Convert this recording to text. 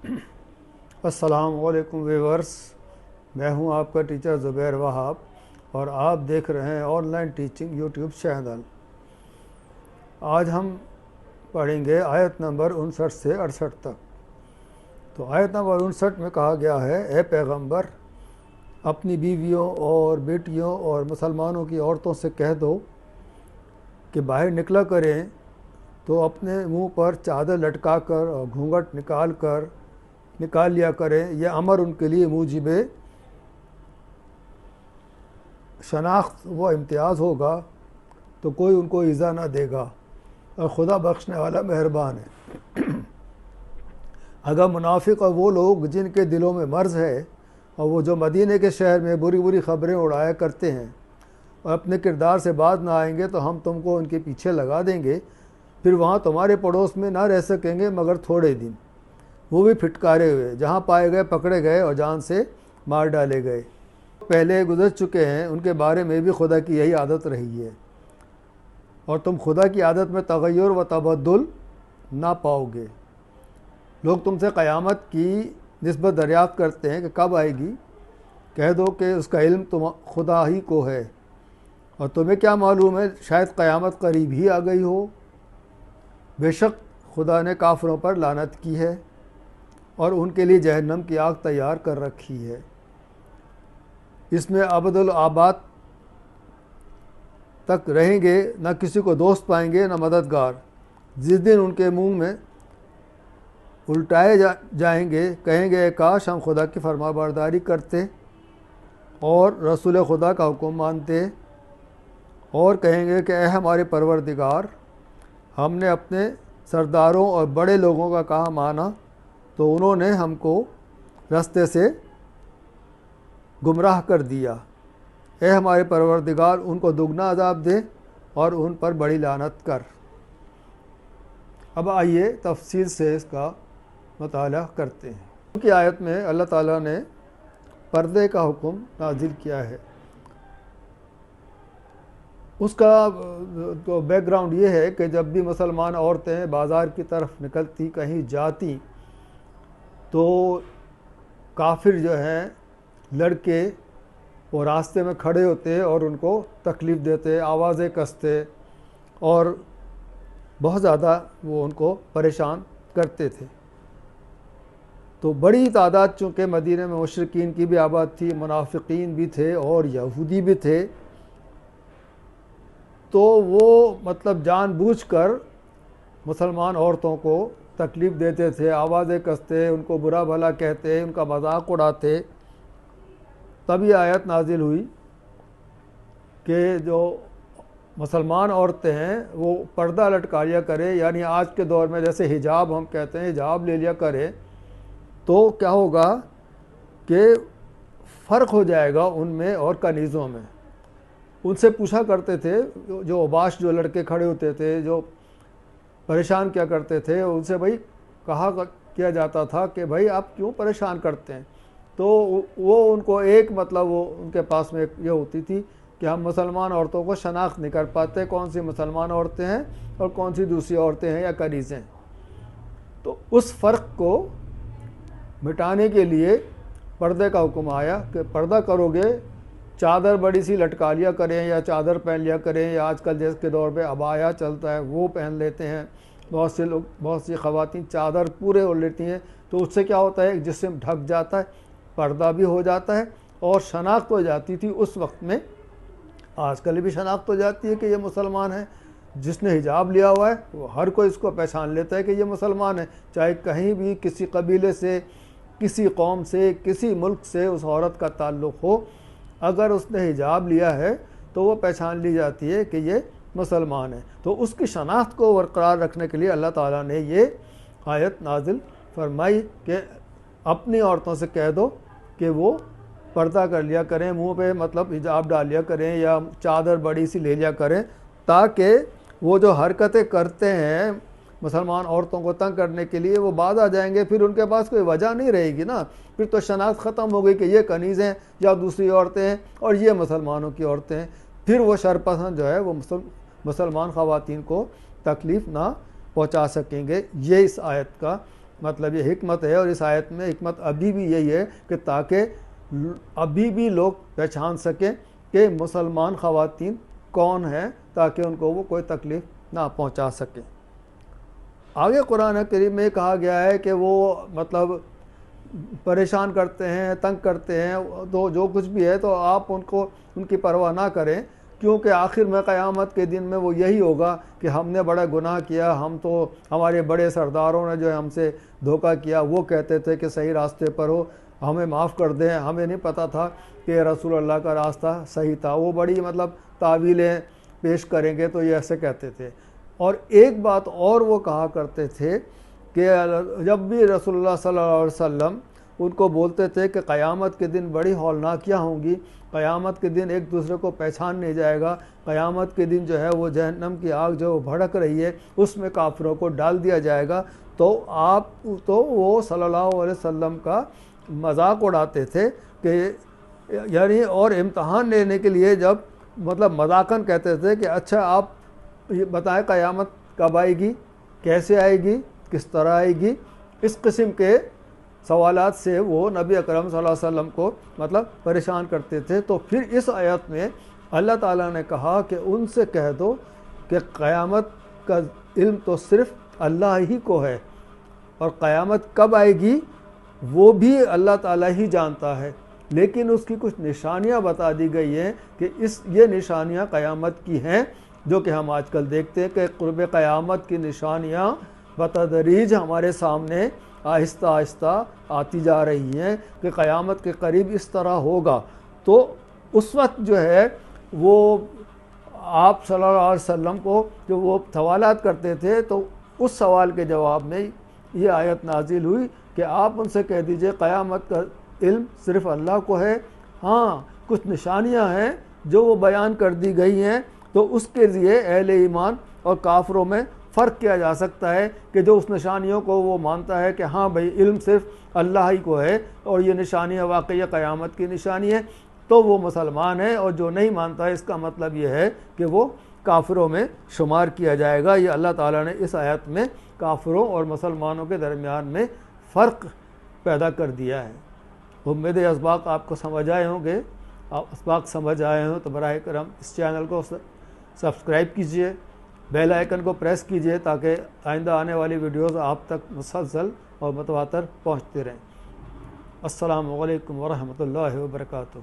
السلام علیکم ویورس، میں ہوں آپ کا ٹیچر زبیر وہاب اور آپ دیکھ رہے ہیں on line teaching YouTube channel. آج ہم پڑھیں گے آیت نمبر 59 سے 68 تک۔ تو آیت نمبر 59 میں کہا گیا ہے، اے پیغمبر اپنی بیویوں اور بیٹیوں اور مسلمانوں کی عورتوں سے کہہ دو کہ باہر نکلا کریں تو اپنے منہ پر چادر لٹکا کر اور گھونگھٹ نکال لیا کریں۔ یہ امر ان کے لیے موجب شناخت و امتیاز ہوگا تو کوئی ان کو ایذا نہ دے گا، اور خدا بخشنے والا مہربان ہے۔ اگر منافق اور وہ لوگ جن کے دلوں میں مرض ہے اور وہ جو مدینے کے شہر میں بری بری خبریں اڑایا کرتے ہیں اور اپنے کردار سے باز نہ آئیں گے تو ہم تم کو ان کے پیچھے لگا دیں گے، پھر وہاں تمہارے پڑوس میں نہ رہ سکیں گے مگر تھوڑے دن، وہ بھی پھٹکارے ہوئے، جہاں پائے گئے پکڑے گئے اور جان سے مار ڈالے گئے۔ پہلے گزر چکے ہیں، ان کے بارے میں بھی خدا کی یہی عادت رہی ہے، اور تم خدا کی عادت میں تغیر و تبدل نہ پاؤ گے۔ لوگ تم سے قیامت کی نسبت دریافت کرتے ہیں کہ کب آئے گی، کہہ دو کہ اس کا علم خدا ہی کو ہے، اور تمہیں کیا معلوم ہے، شاید قیامت قریب ہی آ گئی ہو۔ بے شک خدا نے کافروں پر لعنت کی ہے اور ان کے لیے جہنم کی آگ تیار کر رکھی ہے، اس میں ابد الآباد تک رہیں گے، نہ کسی کو دوست پائیں گے نہ مددگار۔ جس دن ان کے منہ میں الٹائے جائیں گے، کہیں گے اے کاش ہم خدا کی فرما برداری کرتے اور رسول خدا کا حکم مانتے، اور کہیں گے کہ اے ہمارے پروردگار، ہم نے اپنے سرداروں اور بڑے لوگوں کا کہا مانا تو انہوں نے ہم کو رستے سے گمراہ کر دیا۔ اے ہمارے پروردگار، ان کو دگنا عذاب دے اور ان پر بڑی لعنت کر۔ اب آئیے تفصیل سے اس کا مطالعہ کرتے ہیں۔ کی آیت میں اللہ تعالیٰ نے پردے کا حکم نازل کیا ہے۔ اس کا بیک گراؤنڈ یہ ہے کہ جب بھی مسلمان عورتیں بازار کی طرف نکلتی، کہیں جاتی، تو کافر جو ہیں لڑکے وہ راستے میں کھڑے ہوتے اور ان کو تکلیف دیتے، آوازیں کستے اور بہت زیادہ وہ ان کو پریشان کرتے تھے۔ تو بڑی تعداد چونکہ مدینہ میں مشرکین کی بھی آباد تھی، منافقین بھی تھے اور یہودی بھی تھے، تو وہ جان بوجھ کر مسلمان عورتوں کو تکلیف دیتے تھے، آوازیں کستے، ان کو برا بھلا کہتے، ان کا مذاق اڑاتے۔ تب یہ آیت نازل ہوئی کہ جو مسلمان عورتیں ہیں وہ پردہ لٹکا لیا کرے، یعنی آج کے دور میں جیسے حجاب ہم کہتے ہیں، حجاب لے لیا کرے، تو کیا ہوگا کہ فرق ہو جائے گا ان میں اور کنیزوں میں۔ ان سے پوچھا کرتے تھے، جو اوباش جو لڑکے کھڑے ہوتے تھے، جو پریشان کیا کرتے تھے، ان سے کہا کیا جاتا تھا کہ بھائی آپ کیوں پریشان کرتے ہیں؟ تو وہ ان کو ایک وہ ان کے پاس میں یہ ہوتی تھی کہ ہم مسلمان عورتوں کو شناخت نہیں کر پاتے، کون سی مسلمان عورتیں ہیں اور کون سی دوسری عورتیں ہیں یا کنیزیں۔ تو اس فرق کو مٹانے کے لیے پردے کا حکم آیا کہ پردہ کرو گے، چادر بڑی سی لٹکا لیا کریں یا چادر پہن لیا کریں، یا آج کل جیسے کے دور پہ عبایا چلتا ہے وہ پہن لیتے ہیں بہت سی خواتین، چادر پورے اوڑھ لیتی ہیں، تو اس سے کیا ہوتا ہے، جسم ڈھک جاتا ہے، پردہ بھی ہو جاتا ہے اور شناخت ہو جاتی تھی اس وقت میں۔ آج کل بھی شناخت ہو جاتی ہے کہ یہ مسلمان ہے، جس نے حجاب لیا ہوا ہے وہ ہر کوئی اس کو پہچان لیتا ہے کہ یہ مسلمان ہے، چاہے کہیں بھی کسی قبیلے سے، کسی قوم سے، کسی ملک سے اس عورت کا تعلق ہو، اگر اس نے حجاب لیا ہے تو وہ پہچان لی جاتی ہے کہ یہ مسلمان ہے۔ تو اس کی شناخت کو برقرار رکھنے کے لیے اللہ تعالیٰ نے یہ آیت نازل فرمائی کہ اپنی عورتوں سے کہہ دو کہ وہ پردہ کر لیا کریں، منہ پہ حجاب ڈال لیا کریں یا چادر بڑی سی لے لیا کریں، تاکہ وہ جو حرکتیں کرتے ہیں مسلمان عورتوں کو تنگ کرنے کے لیے وہ بعد آ جائیں گے، پھر ان کے پاس کوئی وجہ نہیں رہے گی نا، پھر تو شناخت ختم ہو گئی کہ یہ کنیز ہیں یا دوسری عورتیں ہیں اور یہ مسلمانوں کی عورتیں ہیں، پھر وہ شرپسند جو ہے وہ مسلمان خواتین کو تکلیف نہ پہنچا سکیں گے۔ یہ اس آیت کا مطلب یہ حکمت ہے، اور اس آیت میں حکمت ابھی بھی یہی ہے کہ تاکہ ابھی بھی لوگ پہچان سکیں کہ مسلمان خواتین کون ہیں، تاکہ ان کو وہ کوئی تکلیف نہ پہنچا سکیں۔ آگے قرآن کریم میں کہا گیا ہے کہ وہ مطلب پریشان کرتے ہیں، تنگ کرتے ہیں، تو جو کچھ بھی ہے تو آپ ان کی پرواہ نہ کریں، کیونکہ آخر میں قیامت کے دن میں وہ یہی ہوگا کہ ہم نے بڑا گناہ کیا، ہمارے بڑے سرداروں نے جو ہم سے دھوکہ کیا، وہ کہتے تھے کہ صحیح راستے پر ہو، ہمیں معاف کر دیں، ہمیں نہیں پتہ تھا کہ رسول اللہ کا راستہ صحیح تھا۔ وہ بڑی مطلب تعویلیں پیش کریں گے تو یہ ایسے کہتے تھے۔ اور ایک بات اور وہ کہا کرتے تھے کہ جب بھی رسول اللہ صلی اللہ علیہ وسلم ان کو بولتے تھے کہ قیامت کے دن بڑی ہولناکیاں ہوں گی، قیامت کے دن ایک دوسرے کو پہچان نہیں جائے گا، قیامت کے دن جو ہے وہ جہنم کی آگ جو بھڑک رہی ہے اس میں کافروں کو ڈال دیا جائے گا، تو وہ صلی اللہ علیہ وسلم کا مذاق اڑاتے تھے کہ یعنی، اور امتحان لینے کے لیے جب مطلب مذاقاً کہتے تھے کہ اچھا آپ یہ بتائیں قیامت کب آئے گی، کیسے آئے گی، کس طرح آئے گی، اس قسم کے سوالات سے وہ نبی اکرم صلی اللہ علیہ وسلم کو مطلب پریشان کرتے تھے۔ تو پھر اس آیت میں اللہ تعالیٰ نے کہا کہ ان سے کہہ دو کہ قیامت کا علم تو صرف اللہ ہی کو ہے، اور قیامت کب آئے گی وہ بھی اللہ تعالیٰ ہی جانتا ہے، لیکن اس کی کچھ نشانیاں بتا دی گئی ہیں کہ یہ نشانیاں قیامت کی ہیں، جو کہ ہم آج کل دیکھتے ہیں کہ قرب قیامت کی نشانیاں بتدریج ہمارے سامنے آہستہ آہستہ آتی جا رہی ہیں کہ قیامت کے قریب اس طرح ہوگا۔ تو اس وقت جو ہے وہ آپ صلی اللہ علیہ وسلم کو جو وہ سوالات کرتے تھے، تو اس سوال کے جواب میں یہ آیت نازل ہوئی کہ آپ ان سے کہہ دیجئے قیامت کا علم صرف اللہ کو ہے، ہاں کچھ نشانیاں ہیں جو وہ بیان کر دی گئی ہیں، تو اس کے لیے اہل ایمان اور کافروں میں فرق کیا جا سکتا ہے کہ جو اس نشانیوں کو وہ مانتا ہے کہ ہاں بھئی علم صرف اللہ ہی کو ہے اور یہ نشانیاں واقعی قیامت کی نشانی ہے، تو وہ مسلمان ہے، اور جو نہیں مانتا ہے اس کا مطلب یہ ہے کہ وہ کافروں میں شمار کیا جائے گا۔ یہ اللہ تعالیٰ نے اس آیت میں کافروں اور مسلمانوں کے درمیان میں فرق پیدا کر دیا ہے۔ امید ہے اسباق آپ کو سمجھ آئے ہوں گے۔ آپ اسباق سمجھ آئے ہوں تو براہ کرم اس چینل کو سبسکرائب کیجئے، بیل آئیکن کو پریس کیجئے تاکہ آئندہ آنے والی ویڈیوز آپ تک مسلسل اور متواتر پہنچتے رہیں۔ السلام علیکم ورحمۃ اللہ وبرکاتہ۔